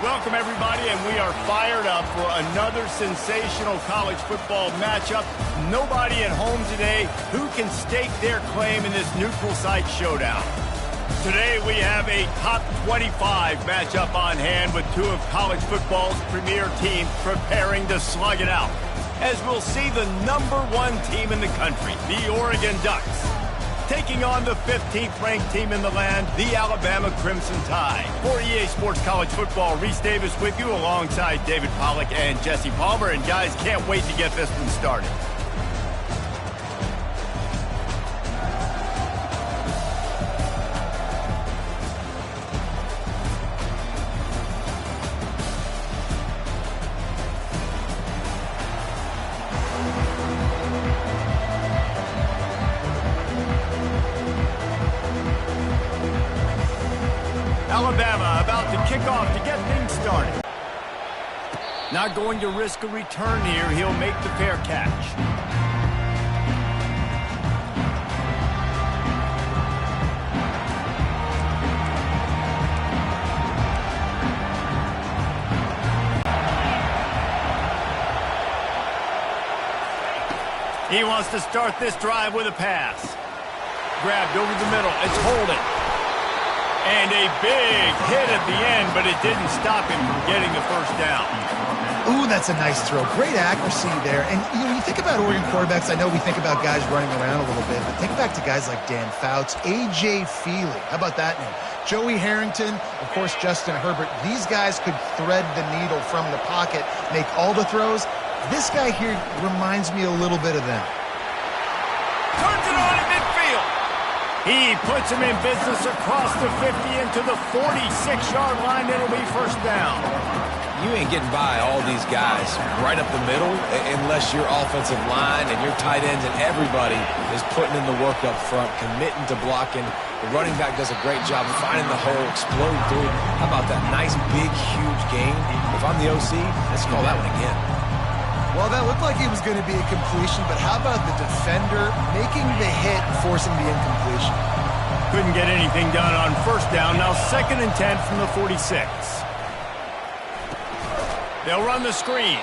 Welcome, everybody, and we are fired up for another sensational college football matchup. Nobody at home today who can stake their claim in this neutral site showdown. Today, we have a top 25 matchup on hand with two of college football's premier teams preparing to slug it out, as we'll see the #1 team in the country, the Oregon Ducks, taking on the 15th ranked team in the land, the Alabama Crimson Tide. For EA Sports College Football, Reese Davis with you alongside David Pollack and Jesse Palmer. And guys, can't wait to get this one started. Alabama about to kick off to get things started. Not going to risk a return here. He'll make the fair catch. He wants to start this drive with a pass. Grabbed over the middle. It's holding. And a big hit at the end, but it didn't stop him from getting the first down. Ooh, that's a nice throw. Great accuracy there. And you think about Oregon quarterbacks, I know we think about guys running around a little bit, but think back to guys like Dan Fouts, A.J. Feely. How about that name? Joey Harrington, of course, Justin Herbert. These guys could thread the needle from the pocket, make all the throws. This guy here reminds me a little bit of them. Turns it on in midfield. He puts him in business across the 50 into the 46-yard line. It'll be first down. You ain't getting by all these guys right up the middle unless your offensive line and your tight ends and everybody is putting in the work up front, committing to blocking. The running back does a great job finding the hole, exploding through it. How about that nice, big, huge gain? If I'm the OC, let's call that one again. Well, that looked like it was going to be a completion, but how about the defender making the hit, forcing the incompletion? Couldn't get anything done on first down. Now 2nd and 10 from the 46. They'll run the screen.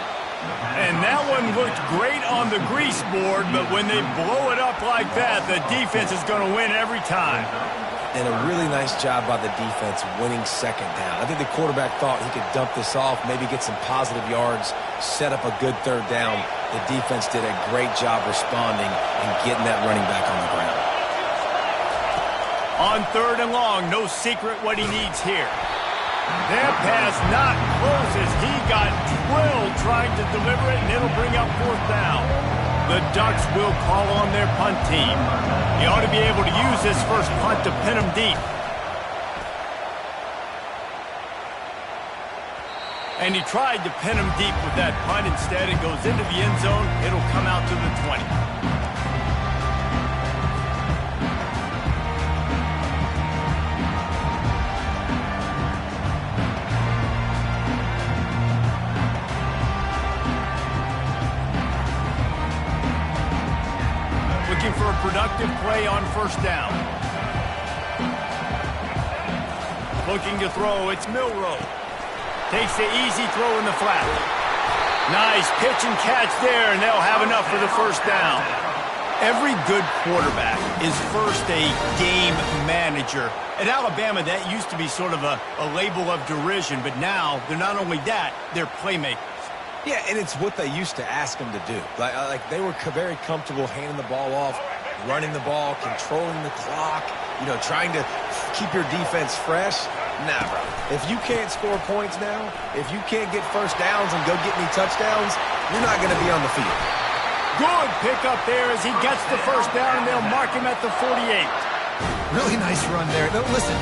And that one looked great on the grease board, but when they blow it up like that, the defense is going to win every time. And a really nice job by the defense winning 2nd down. I think the quarterback thought he could dump this off, maybe get some positive yards, set up a good 3rd down. The defense did a great job responding and getting that running back on the ground. On 3rd and long, no secret what he needs here. That pass not close as he got drilled trying to deliver it, and it'll bring up 4th down. The Ducks will call on their punt team. He ought to be able to use this first punt to pin him deep. And he tried to pin him deep with that punt. Instead, it goes into the end zone. It'll come out to the 20. Looking for a productive play on first down. Looking to throw, it's Milroe. Takes the easy throw in the flat. Nice pitch and catch there, and they'll have enough for the first down. Every good quarterback is first a game manager. At Alabama, that used to be sort of a label of derision, but now they're not only that, they're playmakers. Yeah, and it's what they used to ask them to do. Like they were very comfortable handing the ball off, running the ball, controlling the clock, trying to keep your defense fresh. Nah, bro. If you can't score points now, if you can't get first downs and go get me touchdowns, you're not going to be on the field. Good pickup there as he gets the first down, and they'll mark him at the 48. Really nice run there. Now, listen,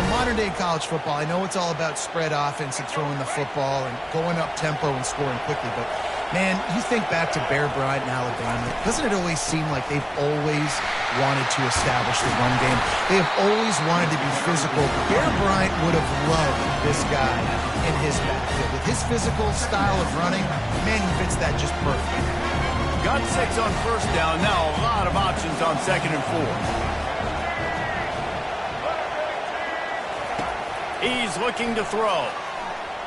modern-day college football, I know it's all about spread offense and throwing the football and going up tempo and scoring quickly, but, man, you think back to Bear Bryant in Alabama, doesn't it always seem like they've always wanted to establish the run game? They have always wanted to be physical. Bear Bryant would have loved this guy in his backfield. With his physical style of running, man, he fits that just perfect. Got 6 on first down. Now a lot of options on 2nd and 4. He's looking to throw.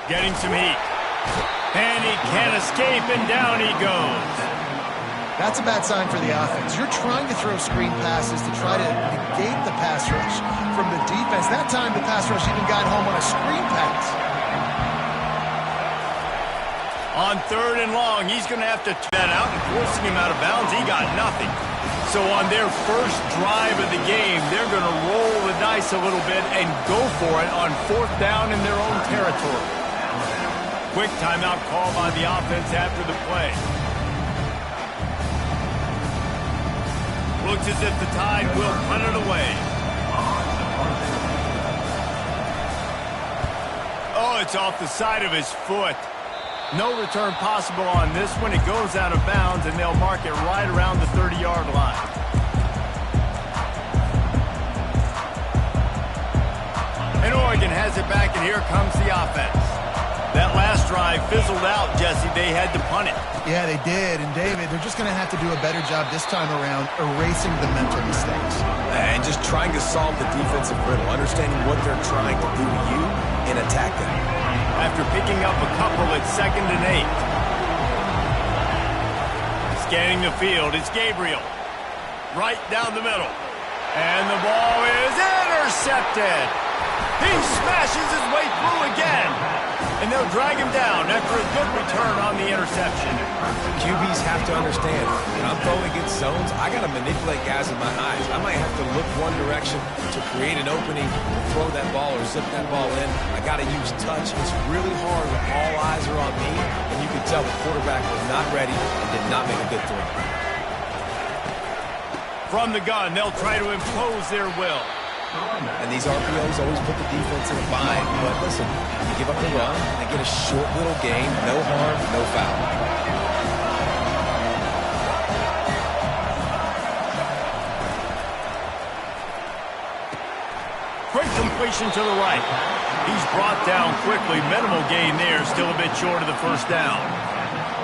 Getting some heat. And he can't escape, and down he goes. That's a bad sign for the offense. You're trying to throw screen passes to try to negate the pass rush from the defense. That time, the pass rush even got home on a screen pass. On 3rd and long, he's going to have to turn that out, and forcing him out of bounds, he got nothing. So on their first drive of the game, they're going to roll the dice a little bit and go for it on 4th down in their own territory. Quick timeout call by the offense after the play. Looks as if the Tide will punt it away. Oh, it's off the side of his foot. No return possible on this one. It goes out of bounds, and they'll mark it right around the 30-yard line. And Oregon has it back, and here comes the offense. That last drive fizzled out, Jesse. They had to punt it. Yeah, they did. And, David, they're just going to have to do a better job this time around erasing the mental mistakes. And just trying to solve the defensive riddle, understanding what they're trying to do to you and attack them. After picking up a couple at 2nd and 8. Scanning the field, it's Gabriel. Right down the middle. And the ball is intercepted. He smashes his way through again. And they'll drag him down after a good return on the interception. QBs have to understand, when I'm throwing against zones, I got to manipulate guys in my eyes. I might have to look one direction to create an opening, to throw that ball or zip that ball in. I got to use touch. It's really hard when all eyes are on me, and you can tell the quarterback was not ready and did not make a good throw. From the gun, they'll try to impose their will. And these RPOs always put the defense in a bind. But listen, you give up the run, they get a short little gain, no harm, no foul. Quick completion to the right. He's brought down quickly. Minimal gain there, still a bit short of the 1st down.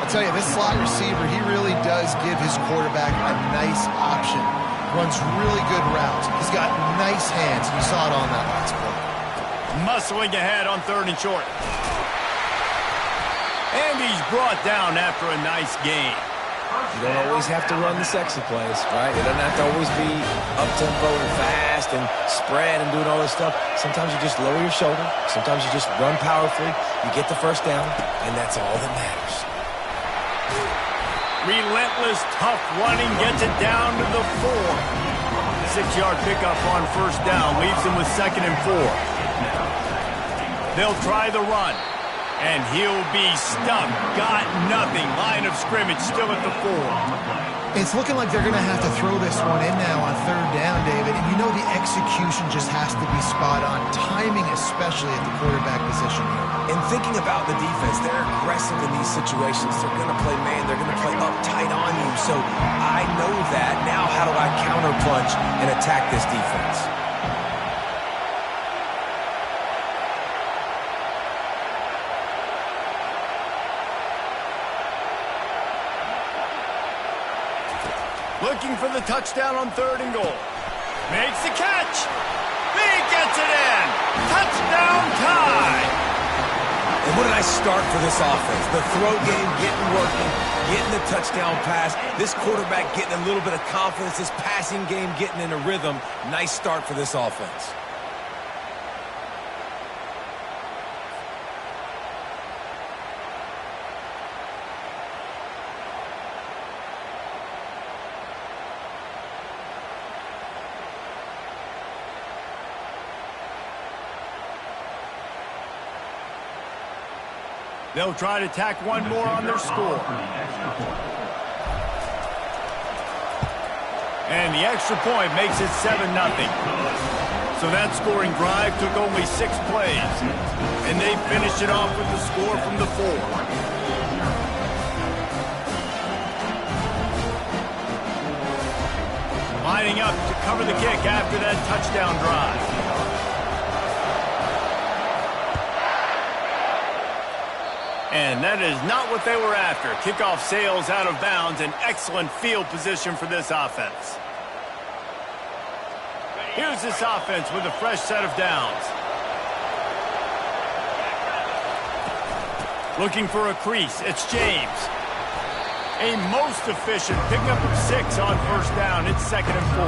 I'll tell you, this slot receiver, he really does give his quarterback a nice option. Runs really good routes. He's got nice hands. You saw it on that last play. Muscling ahead on 3rd and short. And he's brought down after a nice gain. You don't always have to run the sexy plays, right? It doesn't have to always be up-tempo and fast and spread and doing all this stuff. Sometimes you just lower your shoulder. Sometimes you just run powerfully. You get the 1st down, and that's all that matters. Relentless, tough running gets it down to the 4. 6-yard pickup on 1st down leaves them with 2nd and 4. They'll try the run, and he'll be stuck. Got nothing. Line of scrimmage still at the 4. It's looking like they're going to have to throw this one in now on 3rd down, David. And you know the execution just has to be spot on. Timing, especially at the quarterback position here. And thinking about the defense, they're aggressive in these situations. They're going to play man. They're going to play up tight on you. So I know that. Now how do I counterpunch and attack this defense? Looking for the touchdown on 3rd and goal. Makes the catch. He gets it in. Touchdown Tide. And what a nice start for this offense. The throw game getting working, getting the touchdown pass. This quarterback getting a little bit of confidence. This passing game getting in a rhythm. Nice start for this offense. They'll try to tack one more on their score. And the extra point makes it 7-0. So that scoring drive took only 6 plays. And they finished it off with the score from the 4. Lining up to cover the kick after that touchdown drive. And that is not what they were after. Kickoff sails out of bounds. An excellent field position for this offense. Here's this offense with a fresh set of downs. Looking for a crease. It's James. A most efficient pickup of 6 on first down. It's 2nd and 4.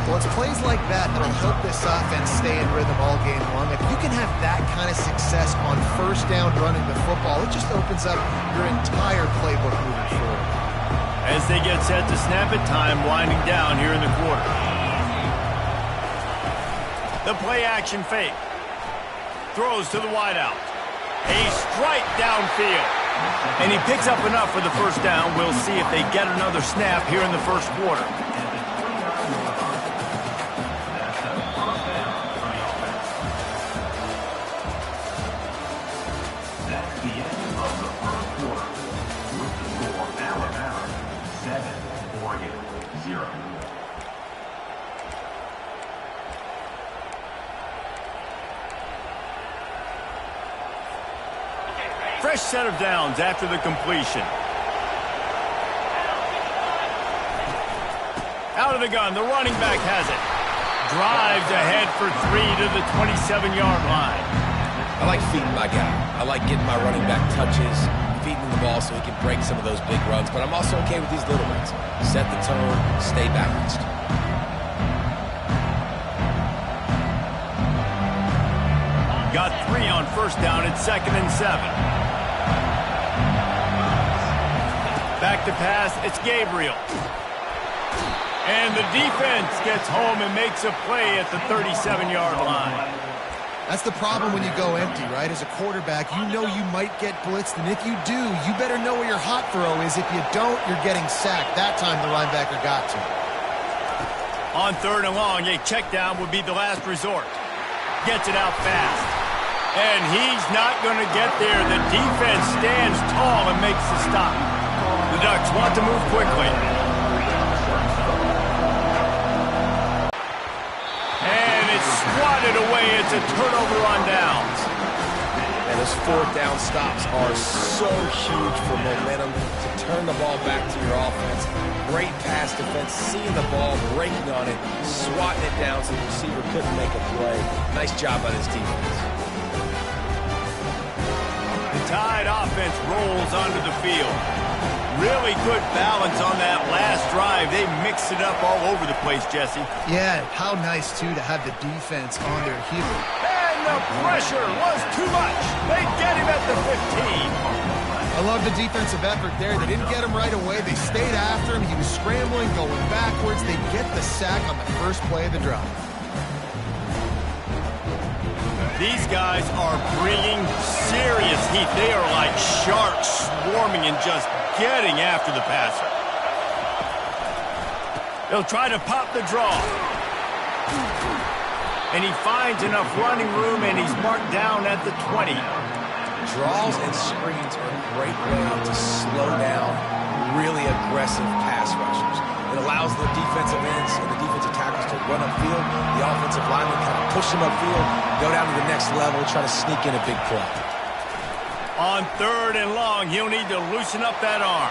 Well, it's plays like that that'll help this offense stay in rhythm all game long. If you can have that kind of success on first down running the football, it just opens up your entire playbook moving forward. As they get set to snap it, time winding down here in the quarter. The play action fake. Throws to the wideout. A strike downfield. And he picks up enough for the first down. We'll see if they get another snap here in the first quarter. Fresh set of downs after the completion. Out of the gun, the running back has it. Drives ahead for 3 to the 27-yard line. I like feeding my guy. I like getting my running back touches, feeding him the ball so he can break some of those big runs. But I'm also okay with these little ones. Set the tone, stay balanced. Got 3 on first down. It's 2nd and 7. Back to pass, it's Gabriel. And the defense gets home and makes a play at the 37-yard line. That's the problem when you go empty, right? As a quarterback, you know you might get blitzed, and if you do, you better know where your hot throw is. If you don't, you're getting sacked. That time the linebacker got to. On 3rd and long, a check down would be the last resort. Gets it out fast. And he's not going to get there. The defense stands tall and makes the stop. The Ducks want to move quickly. And it's swatted away. It's a turnover on downs. And those 4th down stops are so huge for momentum to turn the ball back to your offense. Great pass defense, seeing the ball, breaking on it, swatting it down so the receiver couldn't make a play. Nice job by his defense. The Tide offense rolls onto the field. Really good balance on that last drive. They mixed it up all over the place, Jesse. Yeah, how nice, too, to have the defense on their heels. And the pressure was too much. They get him at the 15. I love the defensive effort there. They didn't get him right away. They stayed after him. He was scrambling, going backwards. They get the sack on the first play of the drive. These guys are bringing serious heat. They are like sharks swarming and just getting after the passer. They'll try to pop the draw. And he finds enough running room, and he's marked down at the 20. Draws and screens are a great way to slow down really aggressive pass rushers. It allows the defensive ends and the defensive tackles to run upfield. The offensive linemen kind of push them upfield, go down to the next level, try to sneak in a big play. On 3rd and long, he'll need to loosen up that arm.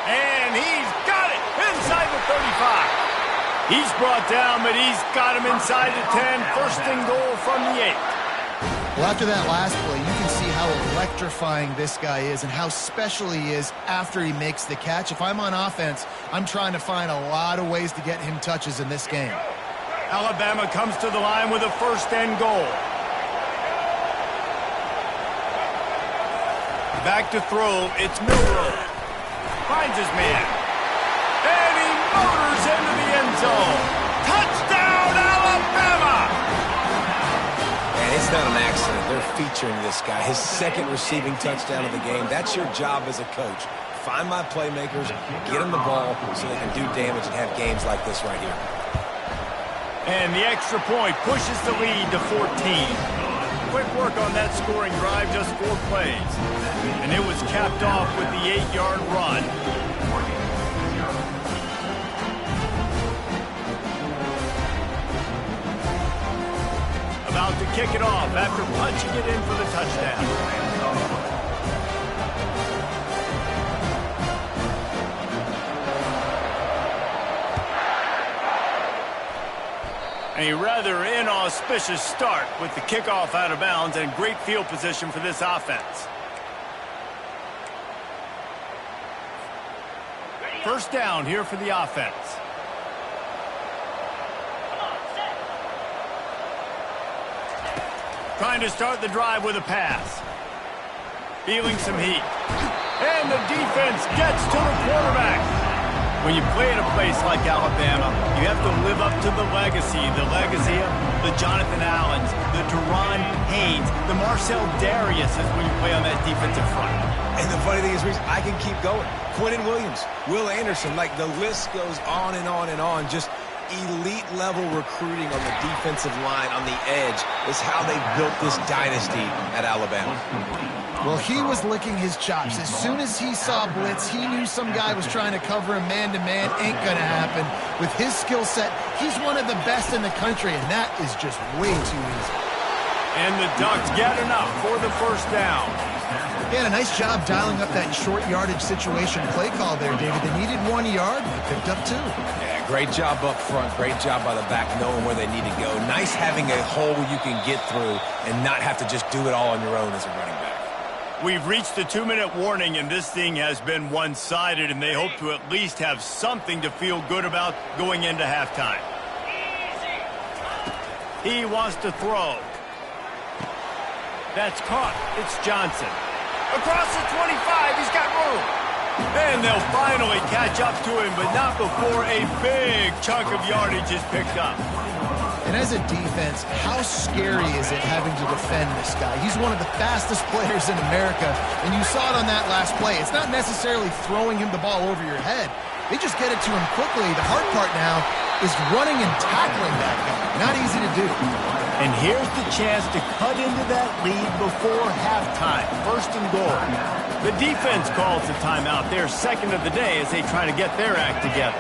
And he's got it inside the 35. He's brought down, but he's got him inside the 10. 1st and goal from the 8. Well, after that last play, you can see how electrifying this guy is and how special he is after he makes the catch. If I'm on offense, I'm trying to find a lot of ways to get him touches in this game. Alabama comes to the line with a 1st and goal. Back to throw, it's Milroe. Finds his man. And he motors into the end zone. Touchdown, Alabama! And it's not an accident. They're featuring this guy. His 2nd receiving touchdown of the game. That's your job as a coach. Find my playmakers, get them the ball so they can do damage and have games like this right here. And the extra point pushes the lead to 14. Quick work on that scoring drive, just 4 plays. And it was capped off with the 8-yard run. About to kick it off after punching it in for the touchdown. A rather inauspicious start with the kickoff out of bounds and great field position for this offense. First down here for the offense. Trying to start the drive with a pass. Feeling some heat. And the defense gets to the quarterback. When you play in a place like Alabama, you have to live up to the legacy of the Jonathan Allens, the Deron Paynes, the Marcel Dariuses when you play on that defensive front. And the funny thing is, Reese, I can keep going. Quentin Williams, Will Anderson, like the list goes on and on and on. Just elite level recruiting on the defensive line, on the edge, is how they built this dynasty at Alabama. Well, he was licking his chops. As soon as he saw blitz, he knew some guy was trying to cover him man-to-man. Ain't gonna happen. With his skill set, he's one of the best in the country, and that is just way too easy. And the Ducks get enough for the first down. Yeah, a nice job dialing up that short yardage situation play call there, David. They needed 1 yard, and they picked up 2. Yeah, great job up front. Great job by the back knowing where they need to go. Nice having a hole you can get through and not have to just do it all on your own as a running back. We've reached the 2-minute warning, and this thing has been one-sided, and they hope to at least have something to feel good about going into halftime. He wants to throw. That's caught. It's Johnson. Across the 25, he's got room. And they'll finally catch up to him, but not before a big chunk of yardage is picked up. And as a defense, how scary is it having to defend this guy? He's one of the fastest players in America, and you saw it on that last play. It's not necessarily throwing him the ball over your head. They just get it to him quickly. The hard part now is running and tackling that guy. Not easy to do. And here's the chance to cut into that lead before halftime. First and goal. The defense calls the timeout, their second of the day, as they try to get their act together.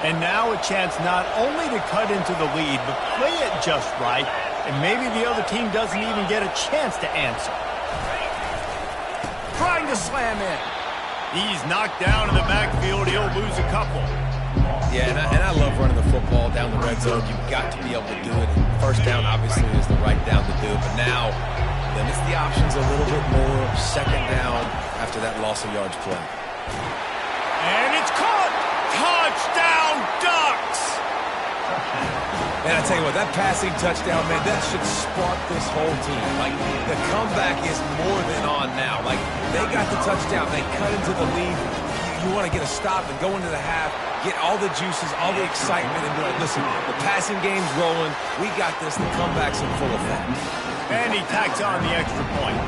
And now a chance not only to cut into the lead, but play it just right, and maybe the other team doesn't even get a chance to answer. Trying to slam in. He's knocked down in the backfield. He'll lose a couple. Yeah, and I love running the football down the red zone. You've got to be able to do it. And first down, obviously, is the right down to do. But now, limits the options a little bit more. Second down after that loss of yards play. And it's caught! Touchdown, Ducks! And I tell you what, that passing touchdown, man, that should spark this whole team. Like, the comeback is more than on now. Like, they got the touchdown. They cut into the lead. You want to get a stop and go into the half, get all the juices, all the excitement, and be like, listen, the passing game's rolling. We got this. The comeback's in full effect. And he tacks on the extra point.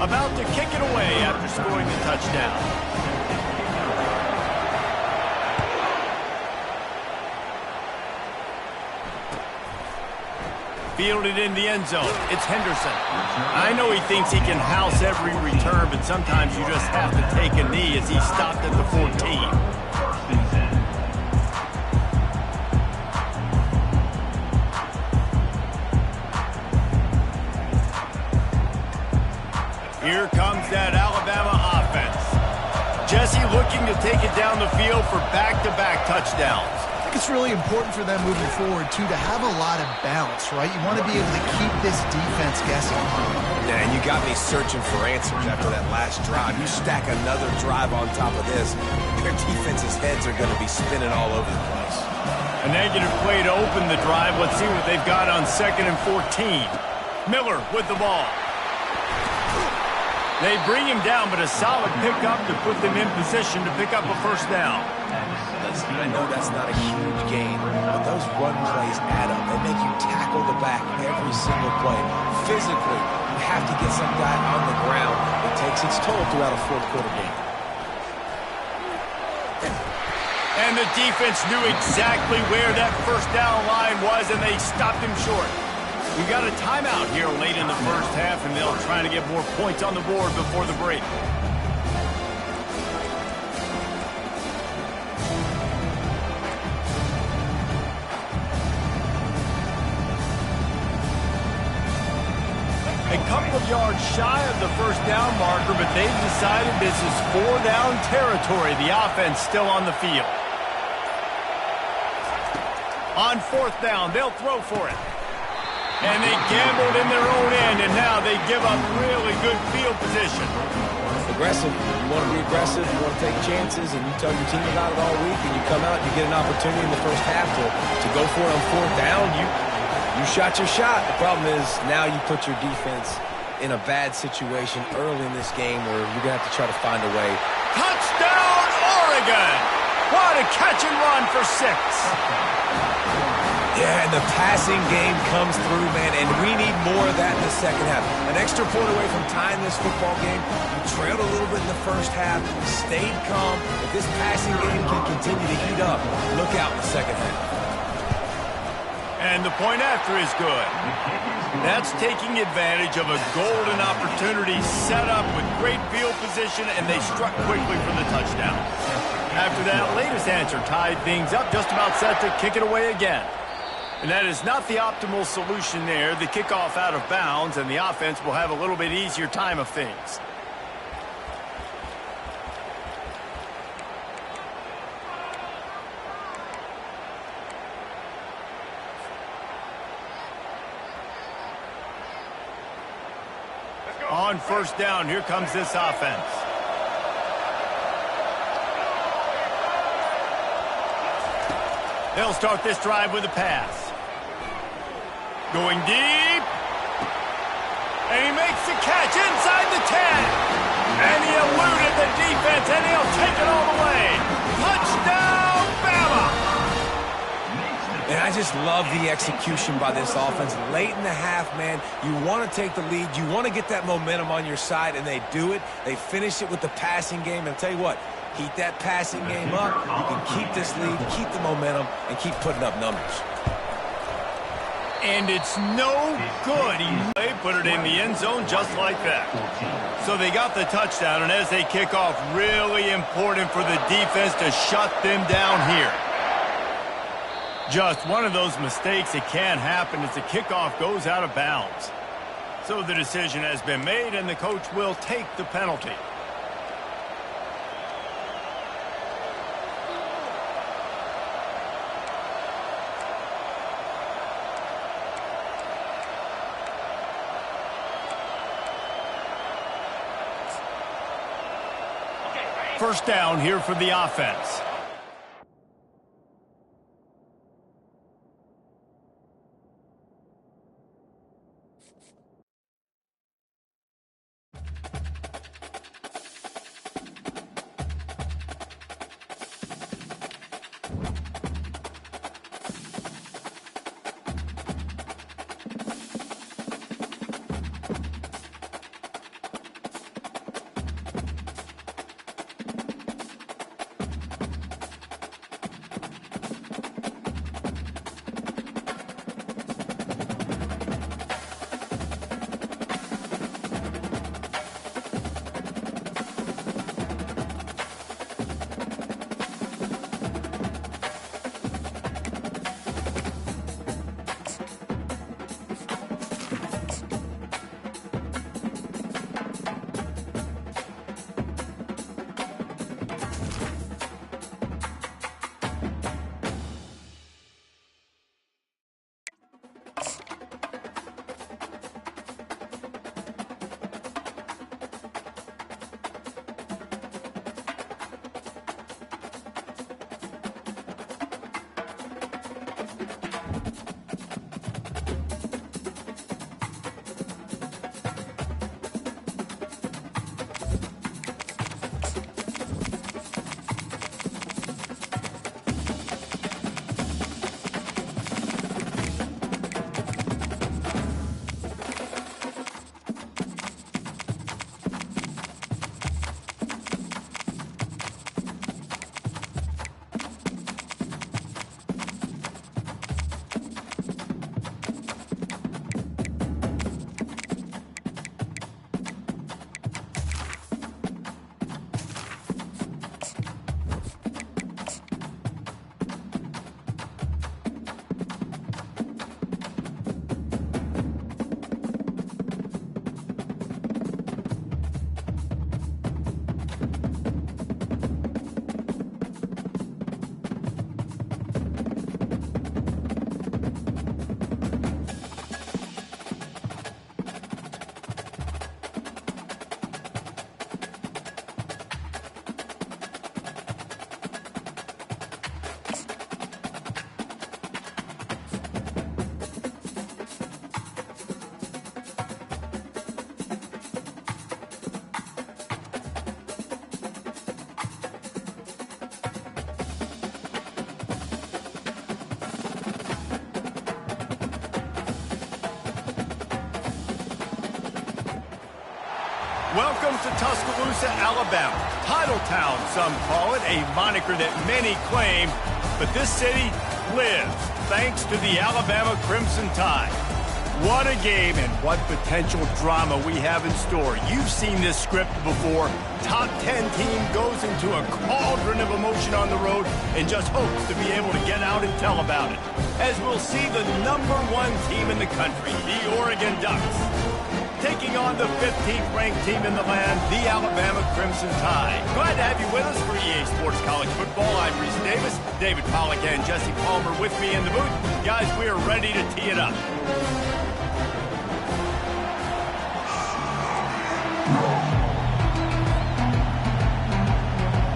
About to kick it away after scoring the touchdown. Fielded in the end zone. It's Henderson. I know he thinks he can house every return, but sometimes you just have to take a knee as he stopped at the 14. Here comes that Alabama offense. Jesse looking to take it down the field for back-to-back touchdowns. I think it's really important for them moving forward, too, to have a lot of bounce, right? You want to be able to keep this defense guessing. Yeah, and you got me searching for answers after that last drive. You stack another drive on top of this, their defense's heads are going to be spinning all over the place. A negative play to open the drive. Let's see what they've got on 2nd and 14. Miller with the ball. They bring him down, but a solid pickup to put them in position to pick up a first down. Listen, I know that's not a huge gain, but those run plays add up. They make you tackle the back every single play. Physically, you have to get some guy on the ground. It takes its toll throughout a fourth-quarter game. And the defense knew exactly where that first down line was, and they stopped him short. We got a timeout here late in the first half, and they'll try to get more points on the board before the break. A couple of yards shy of the first down marker, but they've decided this is 4-down territory. The offense still on the field. On 4th down, they'll throw for it. And they gambled in their own end, and now they give up really good field position. Aggressive. You want to be aggressive, you want to take chances, and you tell your team about it all week, and you come out and you get an opportunity in the first half to go for it on 4th down. You shot your shot. The problem is now you put your defense in a bad situation early in this game where you're going to have to try to find a way. Touchdown, Oregon! What a catch and run for 6. Yeah, and the passing game comes through, man, and we need more of that in the second half. An extra point away from tying this football game. You trailed a little bit in the first half, stayed calm. If this passing game can continue to heat up, look out in the second half. And the point after is good. That's taking advantage of a golden opportunity set up with great field position, and they struck quickly for the touchdown. After that latest answer tied things up, just about set to kick it away again. And that is not the optimal solution there. The kickoff out of bounds, and the offense will have a little bit easier time of things. On 1st down, here comes this offense. They'll start this drive with a pass. Going deep. And he makes the catch inside the 10. And he eluded the defense, and he'll take it all the way. Touchdown, Bama! And I just love the execution by this offense. Late in the half, man, you want to take the lead. You want to get that momentum on your side, and they do it. They finish it with the passing game. And I'll tell you what, heat that passing game up. You can keep this lead, keep the momentum, and keep putting up numbers. And it's no good. They put it in the end zone just like that. So they got the touchdown, and as they kick off, really important for the defense to shut them down here. Just one of those mistakes that can happen as the kickoff goes out of bounds. So the decision has been made, and the coach will take the penalty. First down here for the offense. Welcome to Tuscaloosa, Alabama. Titletown, some call it, a moniker that many claim, but this city lives thanks to the Alabama Crimson Tide. What a game and what potential drama we have in store. You've seen this script before. Top 10 team goes into a cauldron of emotion on the road and just hopes to be able to get out and tell about it. As we'll see the #1 team in the country, the Oregon Ducks, taking on the 15th ranked team in the land, the Alabama Crimson Tide. Glad to have you with us for EA Sports College Football. I'm Reese Davis, David Pollack and Jesse Palmer with me in the booth. Guys, we are ready to tee it up.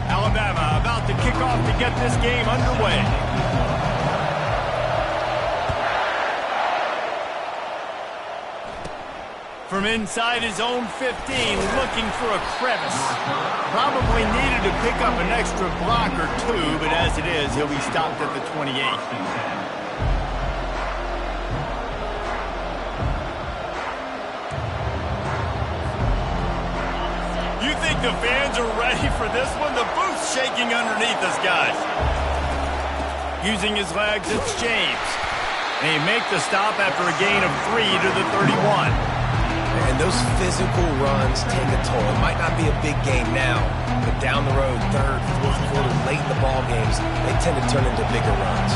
Alabama about to kick off to get this game underway. From inside his own 15, looking for a crevice. Probably needed to pick up an extra block or two, but as it is, he'll be stopped at the 28. You think the fans are ready for this one? The booth's shaking underneath us, guys. Using his legs, it's James. And he make the stop after a gain of 3 to the 31. And those physical runs take a toll. It might not be a big game now, but down the road, third, fourth quarter, late in the ball games, they tend to turn into bigger runs.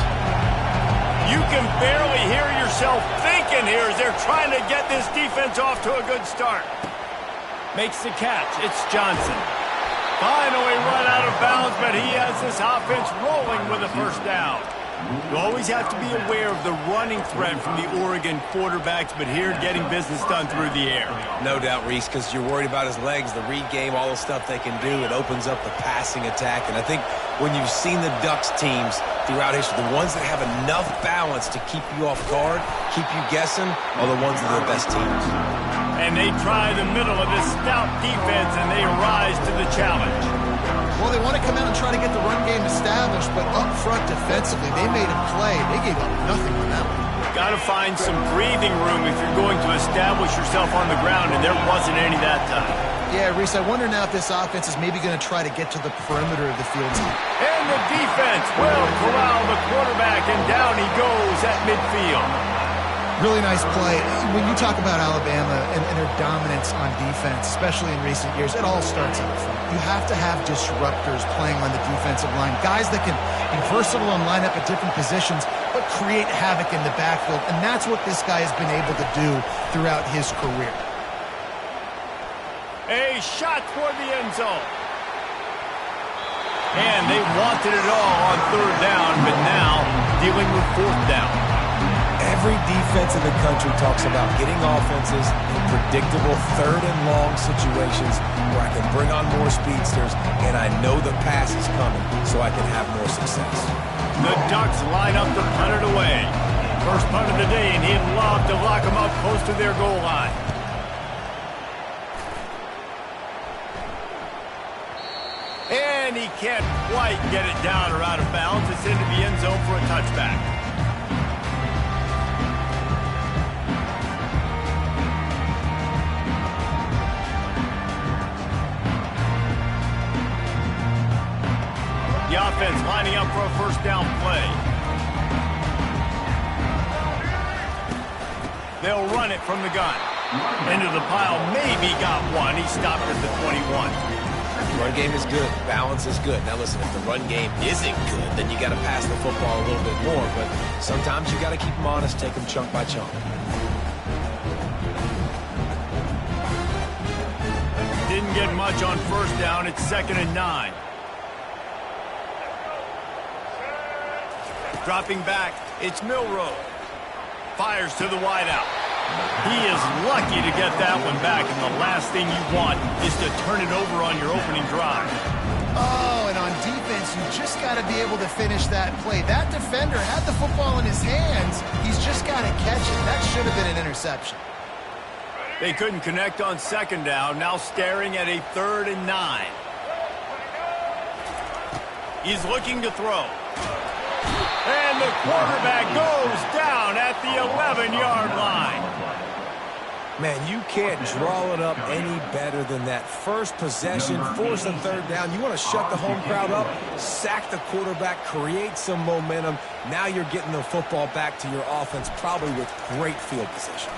You can barely hear yourself thinking here as they're trying to get this defense off to a good start. Makes the catch. It's Johnson. Finally run out of bounds, but he has this offense rolling with a first down. You always have to be aware of the running threat from the Oregon quarterbacks, but here getting business done through the air. No doubt, Reese, because you're worried about his legs, the read game, all the stuff they can do. It opens up the passing attack. And I think when you've seen the Ducks teams throughout history, the ones that have enough balance to keep you off guard, keep you guessing, are the ones that are the best teams. And they try the middle of this stout defense, and they rise to the challenge. Well, they want to come out and try to get the run game established, but up front defensively, they made him play. They gave up nothing on that one. Got to find some breathing room if you're going to establish yourself on the ground, and there wasn't any that time. Yeah, Reese, I wonder now if this offense is maybe going to try to get to the perimeter of the field. And the defense will corral the quarterback, and down he goes at midfield. Really nice play. When you talk about Alabama and their dominance on defense, especially in recent years, it all starts up front. You have to have disruptors playing on the defensive line, guys that can be versatile and line up at different positions, but create havoc in the backfield, and that's what this guy has been able to do throughout his career. A shot toward the end zone. And they wanted it all on third down, but now dealing with fourth down. Every defense in the country talks about getting offenses in predictable third and long situations where I can bring on more speedsters and I know the pass is coming so I can have more success. The Ducks line up to punt it away. First punt of the day, and he'd love to lock them up close to their goal line. And he can't quite get it down or out of bounds. It's into the end zone for a touchback. The offense lining up for a first down play. They'll run it from the gun. Into the pile, maybe got one. He stopped at the 21. Run game is good. Balance is good. Now listen, if the run game isn't good, then you got to pass the football a little bit more. But sometimes you got to keep them honest, take them chunk by chunk. Didn't get much on first down. It's 2nd and 9. Dropping back, it's Milroe. Fires to the wideout. He is lucky to get that one back, and the last thing you want is to turn it over on your opening drive. Oh, and on defense, you just got to be able to finish that play. That defender had the football in his hands. He's just got to catch it. That should have been an interception. They couldn't connect on 2nd down, now staring at a 3rd and 9. He's looking to throw. And the quarterback goes down at the 11-yard line. Man, you can't draw it up any better than that. First possession, force a third down. You want to shut the home crowd up, sack the quarterback, create some momentum. Now you're getting the football back to your offense, probably with great field position.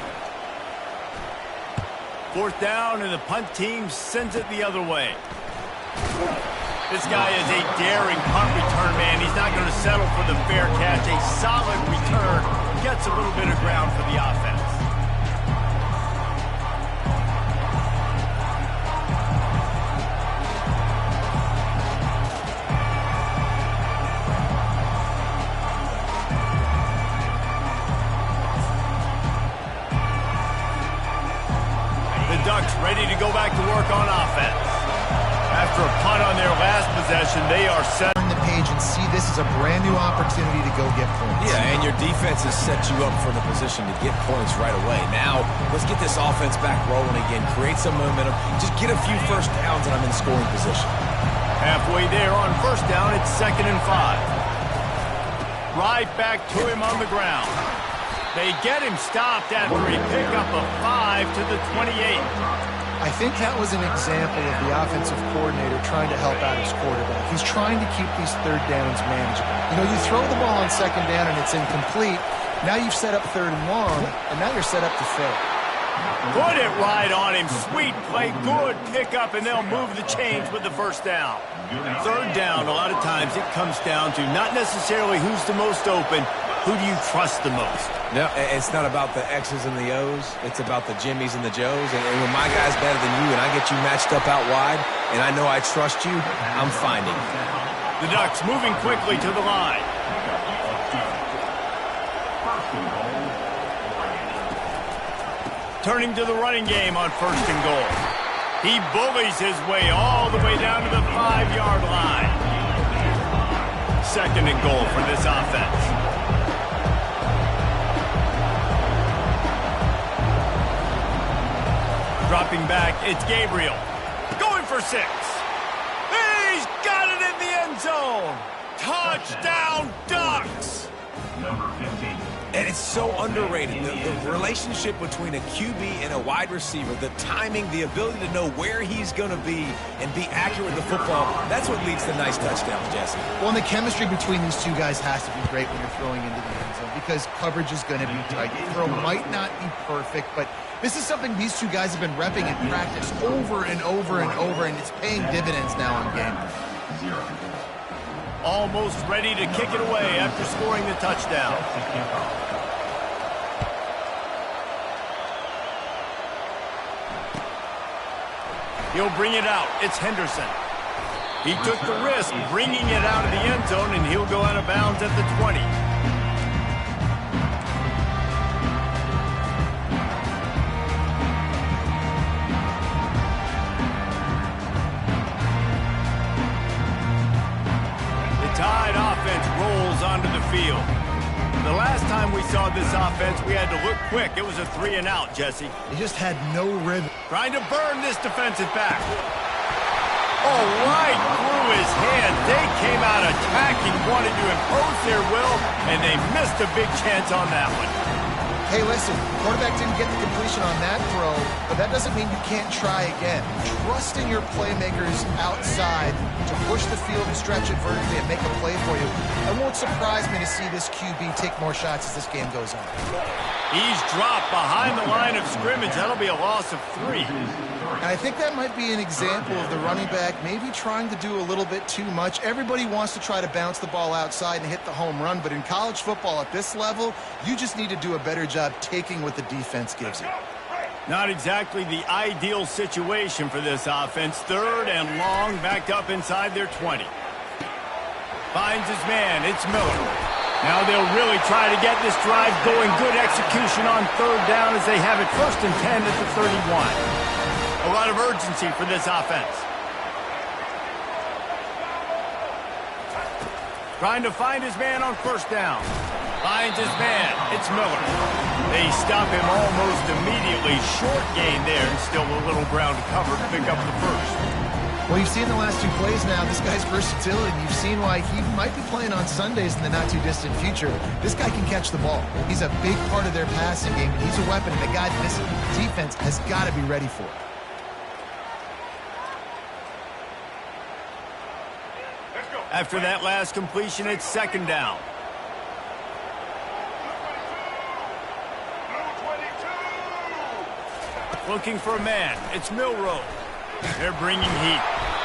Fourth down, and the punt team sends it the other way. This guy is a daring punt return man. He's not going to settle for the fair catch. A solid return gets a little bit of ground for the offense. Ducks ready to go back to work on offense. After a punt on their last possession, they are set. Turn the page and see this as a brand new opportunity to go get points. Yeah, and your defense has set you up for the position to get points right away. Now, let's get this offense back rolling again, create some momentum, just get a few first downs, and I'm in scoring position. Halfway there on first down, it's 2nd and 5. Right back to him on the ground. They get him stopped after a pickup of 5 to the 28. I think that was an example of the offensive coordinator trying to help out his quarterback. He's trying to keep these third downs manageable. You know, you throw the ball on 2nd down and it's incomplete. Now you've set up 3rd and long, and now you're set up to fail. Put it right on him. Sweet play, good pickup, and they'll move the chains with the first down. 3rd down, a lot of times it comes down to not necessarily who's the most open, who do you trust the most? No, it's not about the X's and the O's. It's about the Jimmies and the Joes. And when my guy's better than you and I get you matched up out wide and I know I trust you, I'm finding you. The Ducks moving quickly to the line. Turning to the running game on 1st and goal. He bullies his way all the way down to the 5-yard line. 2nd and goal for this offense. Dropping back, it's Gabriel. Going for 6. He's got it in the end zone. Touchdown, Ducks! Number 15. And it's so underrated. The relationship between a QB and a wide receiver, the timing, the ability to know where he's going to be and be accurate with the football, that's what leads to nice touchdowns, Jesse. Well, and the chemistry between these two guys has to be great when you're throwing into the end zone because coverage is going to be tight. The throw might not be perfect, but this is something these two guys have been repping in practice over and over and over, and it's paying dividends now on game day. Almost ready to kick it away after scoring the touchdown. He'll bring it out. It's Henderson. He took the risk bringing it out of the end zone, and he'll go out of bounds at the 20. Tide offense rolls onto the field. The last time we saw this offense, we had to look quick. It was a 3 and out, Jesse. He just had no rhythm. Trying to burn this defensive back. Oh, right through his hand. They came out attacking, wanted to impose their will, and they missed a big chance on that one. Hey, listen, quarterback didn't get the completion on that throw, but that doesn't mean you can't try again. Trust in your playmakers outside to push the field and stretch it vertically and make a play for you. It won't surprise me to see this QB take more shots as this game goes on. He's dropped behind the line of scrimmage. That'll be a loss of 3. And I think that might be an example of the running back maybe trying to do a little bit too much. Everybody wants to try to bounce the ball outside and hit the home run, but in college football at this level, you just need to do a better job taking what the defense gives you. Not exactly the ideal situation for this offense. 3rd and long, backed up inside their 20. Finds his man. It's Miller. Now they'll really try to get this drive going. Good execution on 3rd down as they have it 1st and 10 at the 31. A lot of urgency for this offense. Trying to find his man on 1st down. Finds his man. It's Miller. They stop him almost immediately. Short gain there, and still a little ground to cover to pick up the 1st. Well, you've seen the last 2 plays now. This guy's versatility. You've seen why he might be playing on Sundays in the not-too-distant future. This guy can catch the ball. He's a big part of their passing game, and he's a weapon, and a guy this defense has got to be ready for. After that last completion, it's 2nd down. Looking for a man. It's Milroe. They're bringing heat.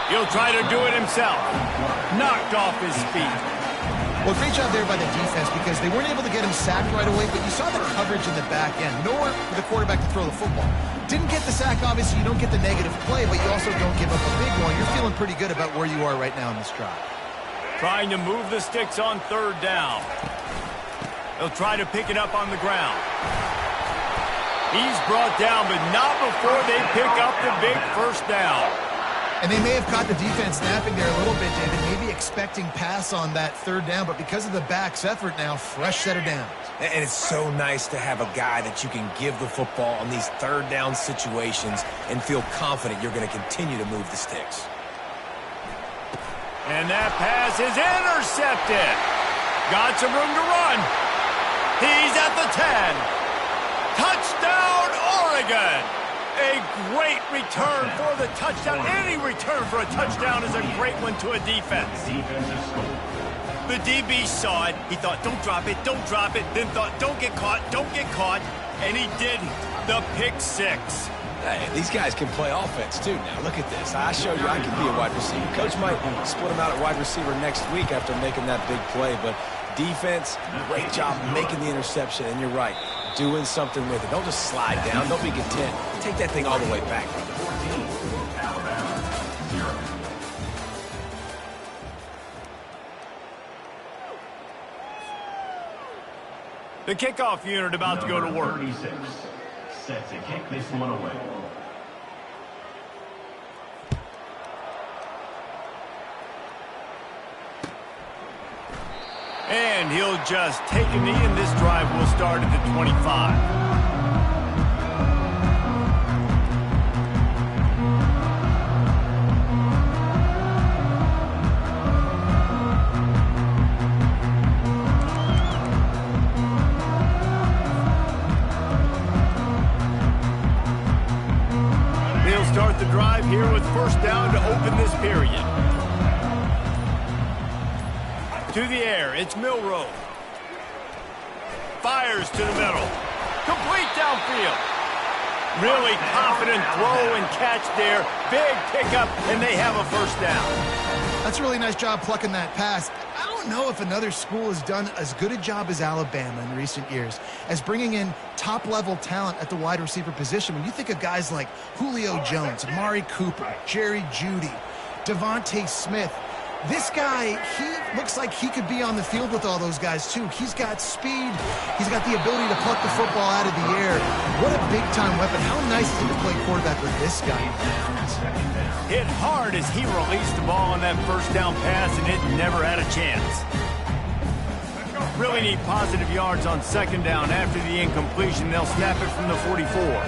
He'll try to do it himself. Knocked off his feet. Well, great job there by the defense because they weren't able to get him sacked right away, but you saw the coverage in the back end. Nowhere for the quarterback to throw the football. Didn't get the sack, obviously. You don't get the negative play, but you also don't give up a big one. You're feeling pretty good about where you are right now in this drive. Trying to move the sticks on 3rd down. They'll try to pick it up on the ground. He's brought down, but not before they pick up the big 1st down. And they may have caught the defense napping there a little bit, David, maybe expecting pass on that 3rd down, but because of the back's effort now, fresh set of downs. And it's so nice to have a guy that you can give the football on these 3rd down situations and feel confident you're going to continue to move the sticks. And that pass is intercepted. Got some room to run. He's at the 10. Touchdown, Oregon! A great return for the touchdown. Any return for a touchdown is a great one to a defense. The DB saw it. He thought, don't drop it, don't drop it. Then thought, don't get caught, don't get caught. And he did the pick 6. Hey, these guys can play offense, too. Now, look at this. I showed you I can be a wide receiver. Coach might split him out at wide receiver next week after making that big play. But defense, great job making the interception. And you're right, doing something with it. Don't just slide down. Don't be content. Take that thing all the way back. The kickoff unit about to go to work. Set to kick this one away. And he'll just take a knee, and this drive will start at the 25. Start the drive here with 1st down to open this period. To the air, it's Milroe. Fires to the middle. Complete downfield. Really confident throw and catch there. Big pickup, and they have a 1st down. That's a really nice job plucking that pass. I don't know if another school has done as good a job as Alabama in recent years as bringing in top-level talent at the wide receiver position. When you think of guys like Julio Jones, Amari Cooper, Jerry Jeudy, Devontae Smith, this guy, he looks like he could be on the field with all those guys, too. He's got speed. He's got the ability to pluck the football out of the air. What a big-time weapon. How nice is it to play quarterback with this guy? Hit hard as he released the ball on that 1st down pass, and it never had a chance. Really need positive yards on 2nd down. After the incompletion, they'll snap it from the 44.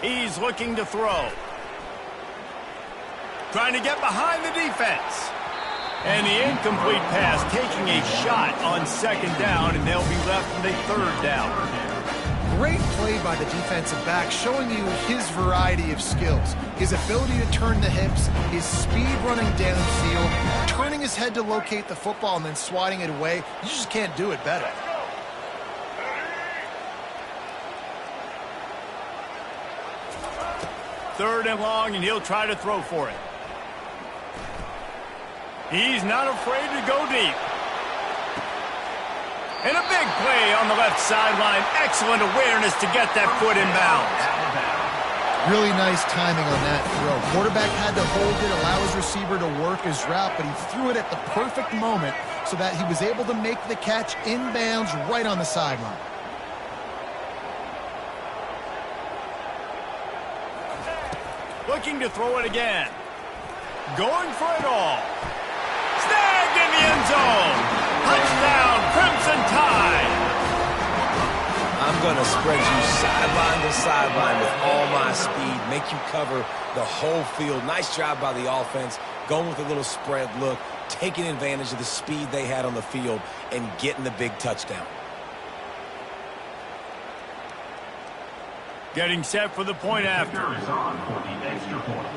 He's looking to throw. Trying to get behind the defense. And the incomplete pass taking a shot on 2nd down, and they'll be left with a 3rd down. Great play by the defensive back, showing you his variety of skills. His ability to turn the hips, his speed running downfield, turning his head to locate the football and then swatting it away. You just can't do it better. Third and long, and he'll try to throw for it. He's not afraid to go deep. And a big play on the left sideline. Excellent awareness to get that foot in bounds. Really nice timing on that throw. Quarterback had to hold it, allow his receiver to work his route, but he threw it at the perfect moment so that he was able to make the catch inbounds right on the sideline. Looking to throw it again. Going for it all. Snagged in the end zone. Touchdown, Crimson Tide. I'm going to spread you sideline to sideline with all my speed, make you cover the whole field. Nice job by the offense, going with a little spread look, taking advantage of the speed they had on the field, and getting the big touchdown. Getting set for the point after. Is on for the extra point.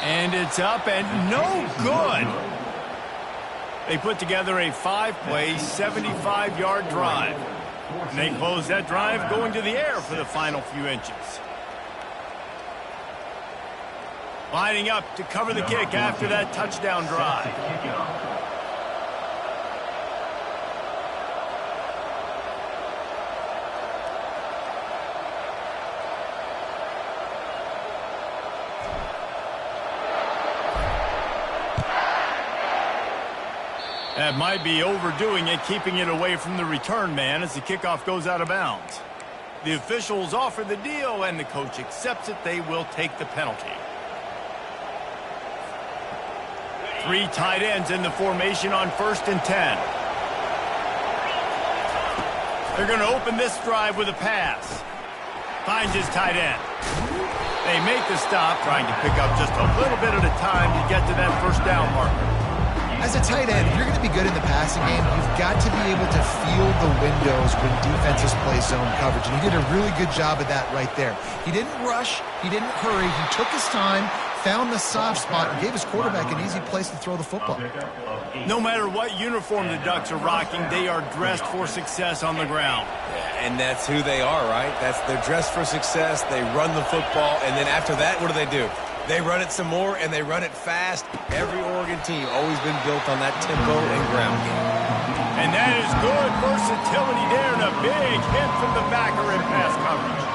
And it's up and no good. They put together a 5-play, 75-yard drive. And they close that drive going to the air for the final few inches. Lining up to cover the kick after that touchdown drive. That might be overdoing it, keeping it away from the return man as the kickoff goes out of bounds. The officials offer the deal, and the coach accepts it. They will take the penalty. 3 tight ends in the formation on 1st and 10. They're going to open this drive with a pass. Finds his tight end. They make the stop, trying to pick up just a little bit at a time to get to that first down marker. As a tight end, if you're going to be good in the passing game, you've got to be able to feel the windows when defenses play zone coverage. And he did a really good job of that right there. He didn't rush. He didn't hurry. He took his time, found the soft spot, and gave his quarterback an easy place to throw the football. No matter what uniform the Ducks are rocking, they are dressed for success on the ground. Yeah, and that's who they are, right? They're dressed for success. They run the football, and then after that, what do? They run it some more, and they run it fast. Every Oregon team always been built on that tempo and ground game. And that is good versatility there, and a big hit from the backer in pass coverage.